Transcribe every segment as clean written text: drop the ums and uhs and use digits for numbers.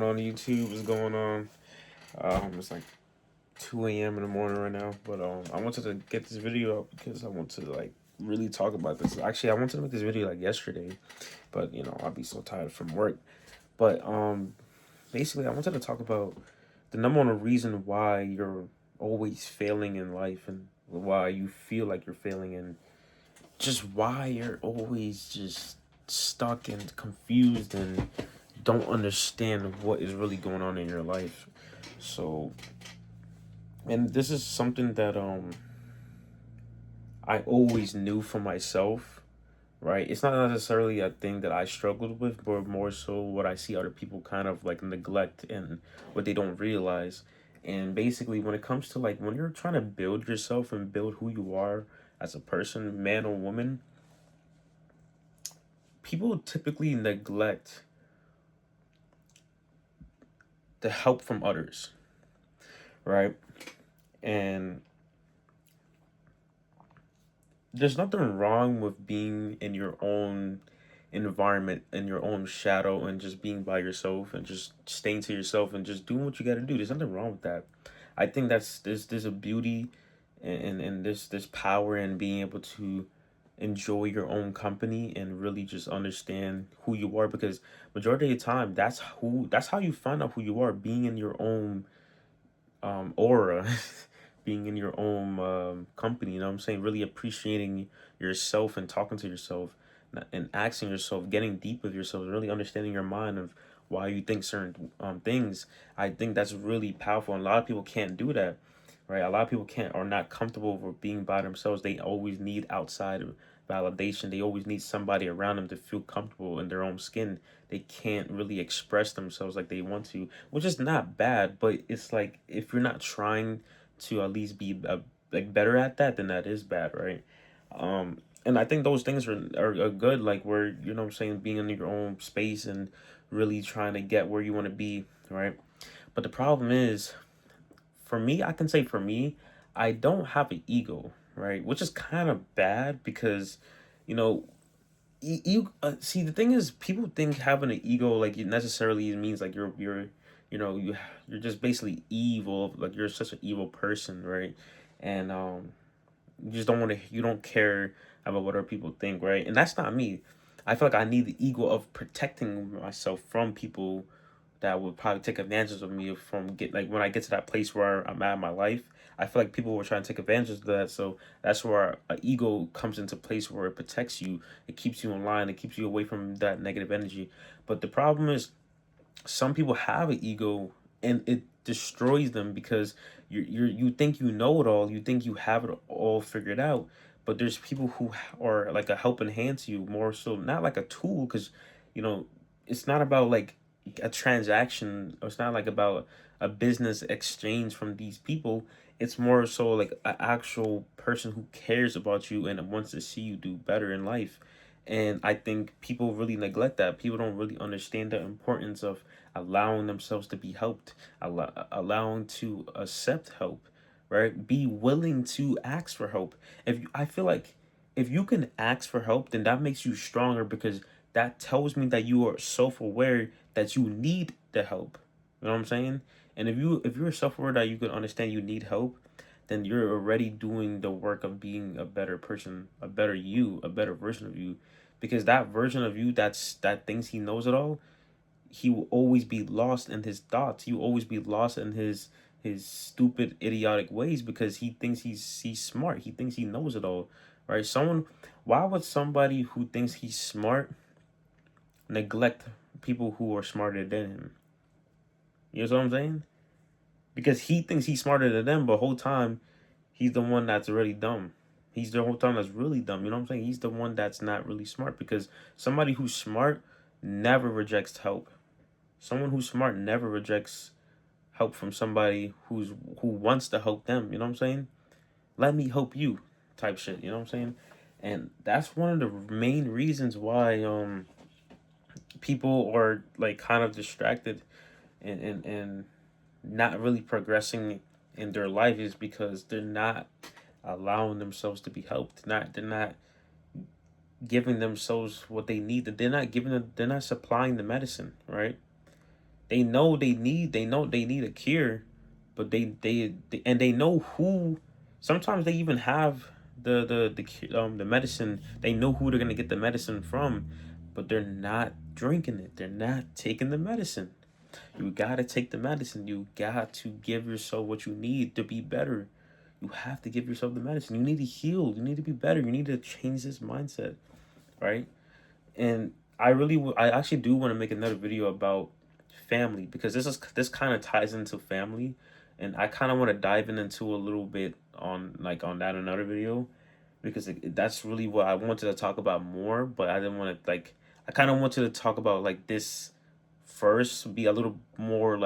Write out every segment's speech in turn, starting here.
On YouTube is going on. It's like 2 a.m. in the morning right now, but I wanted to get this video up because I want to like really talk about this. Actually, I wanted to make this video like yesterday, but I'll be so tired from work. But basically, I wanted to talk about the number one reason why you're always failing in life and why you feel like you're failing and just why you're always just stuck and confused and don't understand what is really going on in your life. So, and this is something that I always knew for myself, right? It's not necessarily a thing that I struggled with, but more so what I see other people kind of like neglect and what they don't realize. And basically, when it comes to like when you're trying to build yourself and build who you are as a person, man or woman, people typically neglect the help from others, right? And there's nothing wrong with being in your own environment, in your own shadow, and just being by yourself and just staying to yourself and just doing what you got to do. There's nothing wrong with that. I think there's a beauty and this power in being able to enjoy your own company and really just understand who you are, because majority of the time that's how you find out who you are, being in your own aura, being in your own company. You know what I'm saying? Really appreciating yourself and talking to yourself and asking yourself, getting deep with yourself, really understanding your mind of why you think certain things. I think that's really powerful, and a lot of people can't do that, right? A lot of people can't are not comfortable with being by themselves. They always need outside validation. They always need somebody around them to feel comfortable in their own skin. They can't really express themselves like they want to, which is not bad, but it's like if you're not trying to at least be like better at that, then that is bad, right? And I think those things are good, like where what I'm saying, being in your own space and really trying to get where you want to be, right? But the problem is, for me, I can say for me, I don't have an ego, right? Which is kind of bad because, you know, you see the thing is people think having an ego like it necessarily means like you know you you're just basically evil, like you're such an evil person, right? And you just don't want to, you don't care about what other people think, right? And that's not me. I feel like I need the ego of protecting myself from people that would probably take advantage of me from get like when I get to that place where I'm at in my life. I feel like people were trying to take advantage of that, so that's where a ego comes into place, where it protects you, it keeps you in line, it keeps you away from that negative energy. But the problem is, some people have an ego and it destroys them because you think you know it all, you think you have it all figured out, but there's people who are like a helping hand to you, more so not like a tool, because you know it's not about like a transaction, or it's not like about a business exchange from these people. It's more so like an actual person who cares about you and wants to see you do better in life. And I think people really neglect that. People don't really understand the importance of allowing themselves to be helped, allowing to accept help, right? Be willing to ask for help. I feel like if you can ask for help, then that makes you stronger, because that tells me that you are self-aware that you need the help. You know what I'm saying? And if you're self-aware that you can understand you need help, then you're already doing the work of being a better person, a better you, a better version of you. Because that version of you that thinks he knows it all, he will always be lost in his thoughts. He will always be lost in his stupid, idiotic ways, because he thinks he's smart. He thinks he knows it all, right? Why would somebody who thinks he's smart neglect people who are smarter than him? You know what I'm saying? Because he thinks he's smarter than them, but whole time he's the one that's really dumb. He's the whole time that's really dumb. You know what I'm saying? He's the one that's not really smart, because somebody who's smart never rejects help. Someone who's smart never rejects help from somebody who wants to help them. You know what I'm saying? Let me help you, type shit. You know what I'm saying? And that's one of the main reasons why people are like kind of distracted and not really progressing in their life, is because they're not allowing themselves to be helped. They're not giving themselves what they need. They're not supplying the medicine, right? they need a cure, but they know who. Sometimes they even have the medicine. They know who they're gonna get the medicine from, but they're not drinking it. They're not taking the medicine. You gotta take the medicine. You got to give yourself what you need to be better. You have to give yourself the medicine. You need to heal. You need to be better. You need to change this mindset, right? And I actually do want to make another video about family, because this kind of ties into family, and I kind of want to dive into a little bit on on that another video, because that's really what I wanted to talk about more, but I didn't want to I kind of wanted to talk about this first, be a little more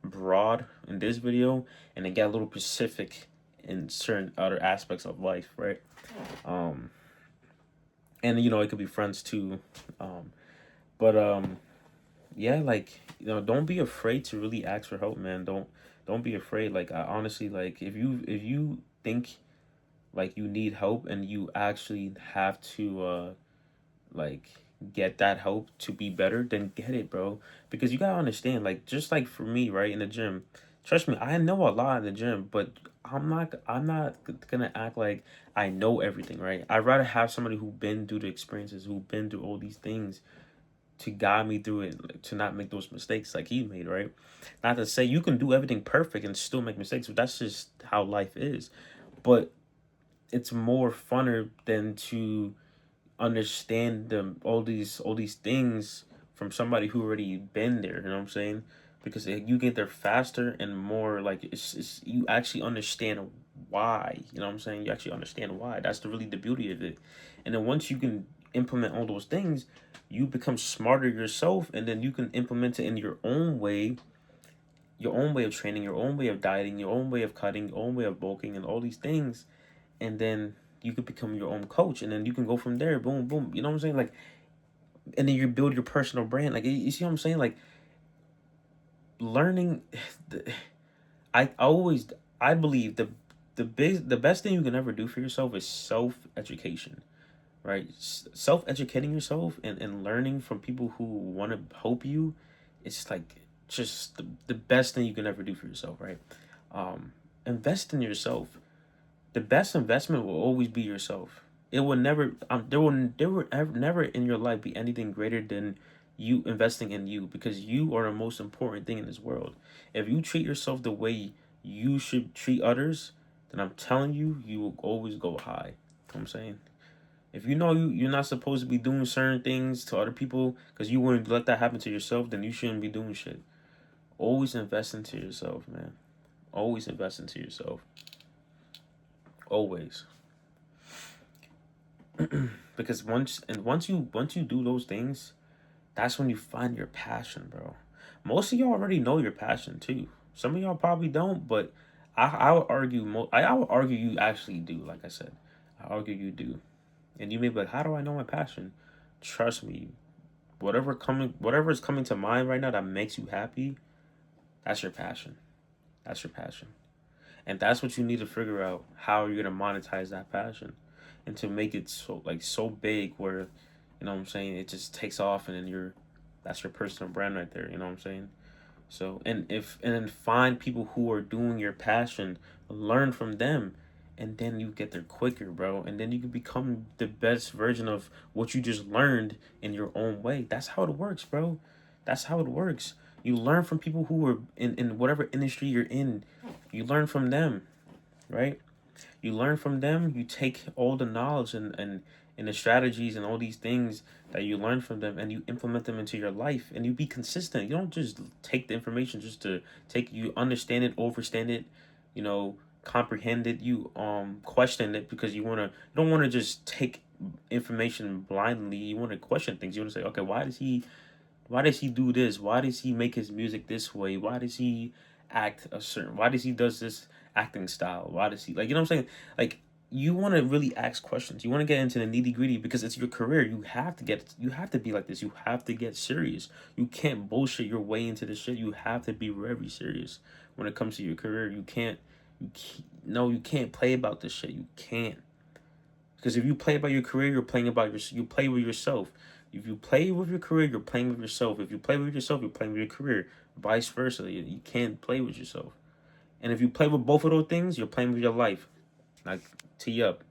broad in this video, and then get a little specific in certain other aspects of life, right? Um, and it could be friends too. But yeah, don't be afraid to really ask for help, man. Don't be afraid. I honestly, if you think you need help, and you actually have to like get that help to be better, then get it, bro. Because you gotta understand, just like for me, right, in the gym, trust me, I know a lot in the gym, but I'm not gonna act like I know everything, right? I'd rather have somebody who been through the experiences, who been through all these things, to guide me through it, to not make those mistakes like he made, right? Not to say you can do everything perfect and still make mistakes, but that's just how life is. But it's more funner than to understand all these things from somebody who already been there. You know what I'm saying? Because you get there faster and more, it's you actually understand why. You know what I'm saying? You actually understand why. That's really the beauty of it. And then once you can implement all those things, you become smarter yourself, and then you can implement it in your own way of training, your own way of dieting, your own way of cutting, your own way of bulking, and all these things. And then you could become your own coach, and then you can go from there. Boom, boom. You know what I'm saying? And then you build your personal brand. You see what I'm saying? Learning. I always I believe the best thing you can ever do for yourself is self education, right? Self educating yourself, and learning from people who want to help you. It's just the best thing you can ever do for yourself, right? Um, Invest in yourself. The best investment will always be yourself. It will never never in your life be anything greater than you investing in you, because you are the most important thing in this world. If you treat yourself the way you should treat others, then I'm telling you, you will always go high. You know what I'm saying? If you know you're not supposed to be doing certain things to other people because you wouldn't let that happen to yourself, then you shouldn't be doing shit. Always invest into yourself, man. Always invest into yourself. Always. Because once you do those things, that's when you find your passion, bro. Most of y'all already know your passion too. Some of y'all probably don't, but I would argue I would argue you actually do. Like I said, I argue you do. And you may be like, how do I know my passion? Trust me, whatever is coming to mind right now that makes you happy, that's your passion. That's your passion. And that's what you need to figure out, how you're gonna monetize that passion, and to make it so big where, you know what I'm saying, it just takes off, and then that's your personal brand right there. You know what I'm saying? So, and then find people who are doing your passion, learn from them, and then you get there quicker, bro. And then you can become the best version of what you just learned in your own way. That's how it works, bro. That's how it works. You learn from people who are in whatever industry you're in. You learn from them, right? You learn from them. You take all the knowledge and the strategies and all these things that you learn from them, and you implement them into your life, and you be consistent. You don't just take the information just to take. You understand it, overstand it, you know, comprehend it. You question it, because you don't want to just take information blindly. You want to question things. You want to say, okay, why does he do this? Why does he make his music this way? Why does he act a certain? Why does he does this acting style? Why does he, you know what I'm saying? You want to really ask questions. You want to get into the nitty gritty, because it's your career. You have to be like this. You have to get serious. You can't bullshit your way into this shit. You have to be very serious when it comes to your career. No, you can't play about this shit. You can't. Because if you play about your career, you're playing about you play with yourself. If you play with your career, you're playing with yourself. If you play with yourself, you're playing with your career. Vice versa. You can't play with yourself. And if you play with both of those things, you're playing with your life. Like, tee up.